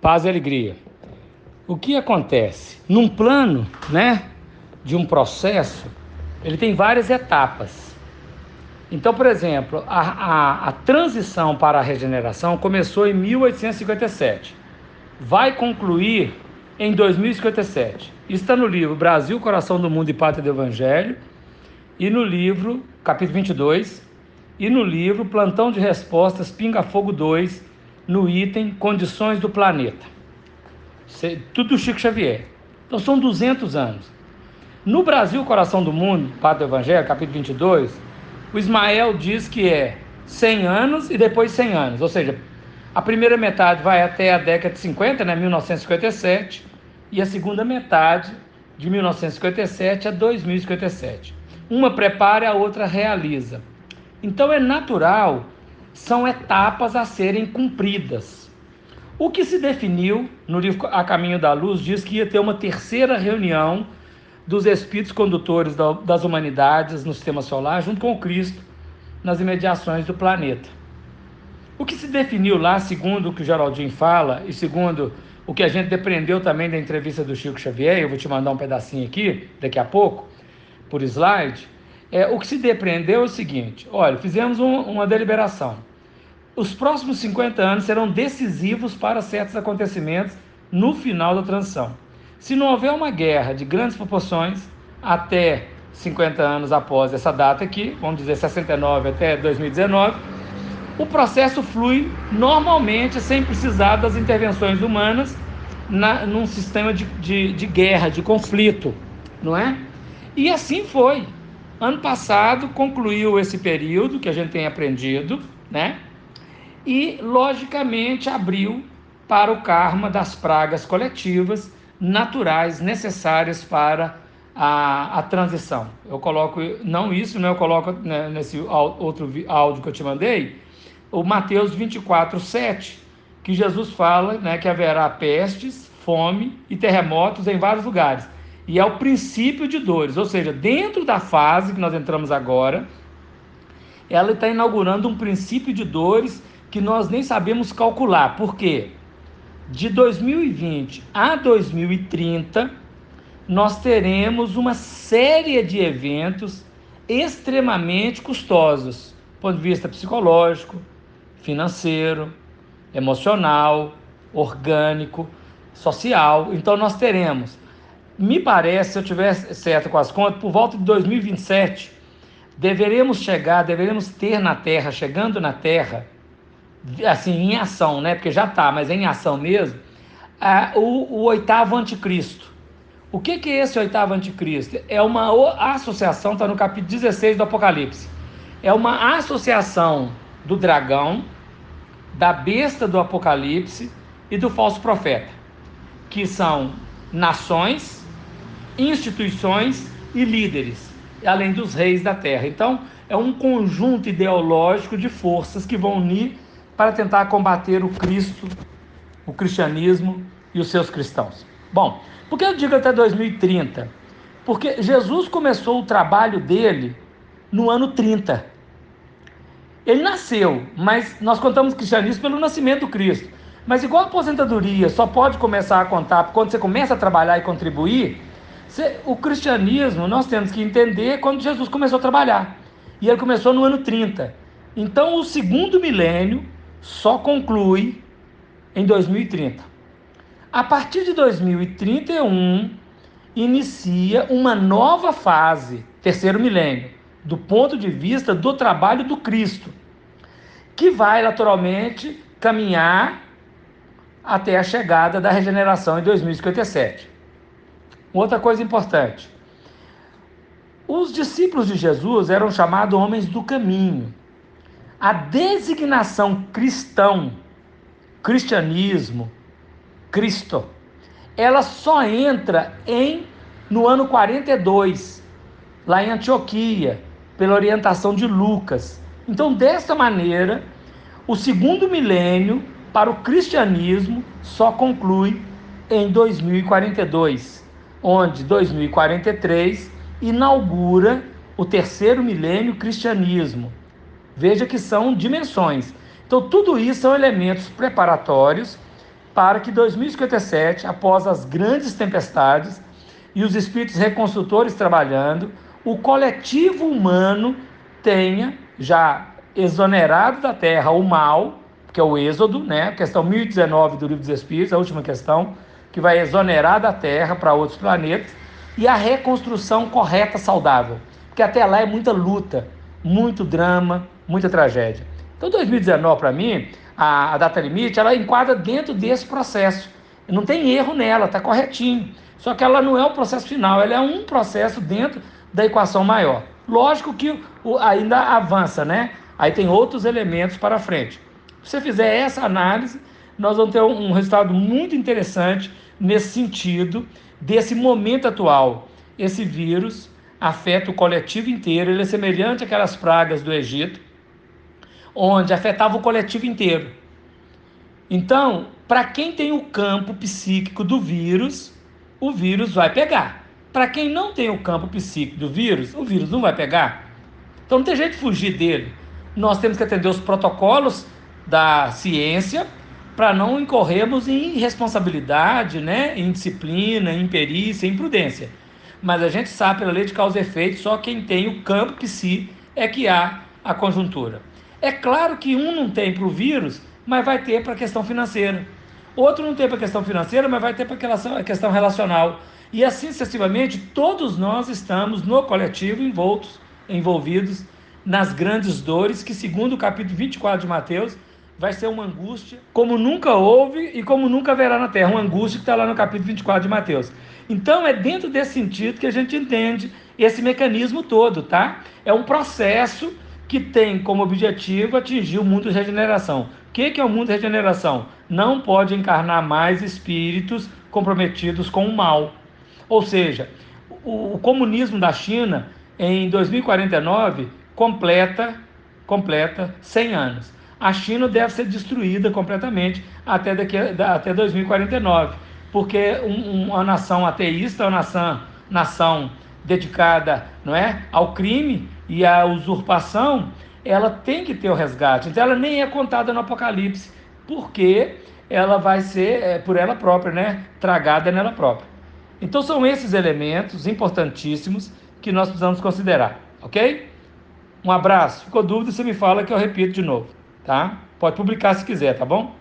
Paz e alegria. O que acontece? Num plano, de um processo, ele tem várias etapas. Então, por exemplo, a transição para a regeneração começou em 1857. Vai concluir em 2057. Isso está no livro Brasil, Coração do Mundo e Pátria do Evangelho, e no livro, capítulo 22, e no livro Plantão de Respostas, Pinga Fogo 2, no item Condições do Planeta. Tudo do Chico Xavier. Então são 200 anos. No Brasil, Coração do Mundo, Pátria do Evangelho, capítulo 22, o Ismael diz que é 100 anos e depois 100 anos. Ou seja, a primeira metade vai até a década de 50, 1957, e a segunda metade, de 1957 a 2057. Uma prepara e a outra realiza. Então é natural, são etapas a serem cumpridas. O que se definiu no livro A Caminho da Luz diz que ia ter uma terceira reunião dos espíritos condutores das humanidades no sistema solar, junto com o Cristo, nas imediações do planeta. O que se definiu lá, segundo o que o Geraldinho fala, e segundo o que a gente depreendeu também da entrevista do Chico Xavier, eu vou te mandar um pedacinho aqui, daqui a pouco, por slide, o que se depreendeu é o seguinte: olha, fizemos uma deliberação. Os próximos 50 anos serão decisivos para certos acontecimentos no final da transição. Se não houver uma guerra de grandes proporções, até 50 anos após essa data aqui, vamos dizer 69 até 2019, o processo flui normalmente, sem precisar das intervenções humanas num sistema de guerra, de conflito, não é? E assim foi. Ano passado concluiu esse período que a gente tem aprendido, e logicamente abriu para o karma das pragas coletivas naturais necessárias para a transição. Eu coloco, eu coloco nesse outro áudio que eu te mandei, o Mateus 24:7, que Jesus fala, que haverá pestes, fome e terremotos em vários lugares. E é o princípio de dores, ou seja, dentro da fase que nós entramos agora, ela está inaugurando um princípio de dores que nós nem sabemos calcular. Por quê? De 2020 a 2030, nós teremos uma série de eventos extremamente custosos, do ponto de vista psicológico, financeiro, emocional, orgânico, social. Então nós teremos, me parece, se eu tiver certo com as contas, por volta de 2027, deveremos ter na Terra, chegando na Terra, assim, em ação, porque já está, mas em ação mesmo, o oitavo anticristo. O que é esse oitavo anticristo? É uma associação, está no capítulo 16 do Apocalipse, é uma associação do dragão, da besta do Apocalipse e do falso profeta, que são nações, instituições e líderes, além dos reis da terra. Então, é um conjunto ideológico de forças que vão unir para tentar combater o Cristo, o cristianismo e os seus cristãos. Bom, por que eu digo até 2030? Porque Jesus começou o trabalho dele no ano 30. Ele nasceu, mas nós contamos o cristianismo pelo nascimento do Cristo. Mas igual a aposentadoria só pode começar a contar quando você começa a trabalhar e contribuir, o cristianismo nós temos que entender quando Jesus começou a trabalhar. E ele começou no ano 30. Então o segundo milênio só conclui em 2030. A partir de 2031, inicia uma nova fase, terceiro milênio, do ponto de vista do trabalho do Cristo, que vai naturalmente caminhar até a chegada da regeneração em 2057. Outra coisa importante: os discípulos de Jesus eram chamados homens do caminho. A designação cristão, cristianismo, Cristo, ela só entra no ano 42, lá em Antioquia, pela orientação de Lucas. Então, desta maneira, o segundo milênio para o cristianismo só conclui em 2042, onde 2043 inaugura o terceiro milênio cristianismo. Veja que são dimensões. Então, tudo isso são elementos preparatórios para que 2057, após as grandes tempestades e os espíritos reconstrutores trabalhando, o coletivo humano tenha já exonerado da Terra o mal, que é o Êxodo, né? Questão 1019 do Livro dos Espíritos, a última questão, que vai exonerar da Terra para outros planetas, e a reconstrução correta, saudável. Porque até lá é muita luta, muito drama, muita tragédia. Então 2019, para mim, a data limite, ela enquadra dentro desse processo. Não tem erro nela, está corretinho. Só que ela não é o processo final, ela é um processo dentro da equação maior. Lógico que ainda avança, né? Aí tem outros elementos para frente. Se você fizer essa análise, nós vamos ter um resultado muito interessante nesse sentido, desse momento atual. Esse vírus afeta o coletivo inteiro, ele é semelhante àquelas pragas do Egito, onde afetava o coletivo inteiro. Então, para quem tem o campo psíquico do vírus, o vírus vai pegar. Para quem não tem o campo psíquico do vírus, o vírus não vai pegar. Então não tem jeito de fugir dele. Nós temos que atender os protocolos da ciência para não incorrermos em irresponsabilidade, né? Em disciplina, em imperícia, em imprudência. Mas a gente sabe pela lei de causa e efeito, só quem tem o campo psi é que há a conjuntura. É claro que um não tem para o vírus, mas vai ter para a questão financeira. Outro não tem para a questão financeira, mas vai ter para a questão relacional. E assim sucessivamente, todos nós estamos no coletivo envolvidos nas grandes dores, que segundo o capítulo 24 de Mateus, vai ser uma angústia como nunca houve e como nunca haverá na Terra. Uma angústia que está lá no capítulo 24 de Mateus. Então é dentro desse sentido que a gente entende esse mecanismo todo, tá? É um processo que tem como objetivo atingir o mundo de regeneração. O que é o mundo de regeneração? Não pode encarnar mais espíritos comprometidos com o mal. Ou seja, o comunismo da China, em 2049, completa 100 anos. A China deve ser destruída completamente até 2049, porque uma nação ateísta, uma nação dedicada, não é, ao crime e à usurpação, ela tem que ter o resgate. Então ela nem é contada no Apocalipse, porque ela vai ser, por ela própria, né, tragada nela própria. Então são esses elementos importantíssimos que nós precisamos considerar, ok? Um abraço. Ficou dúvida, você me fala que eu repito de novo, tá? Pode publicar se quiser, tá bom?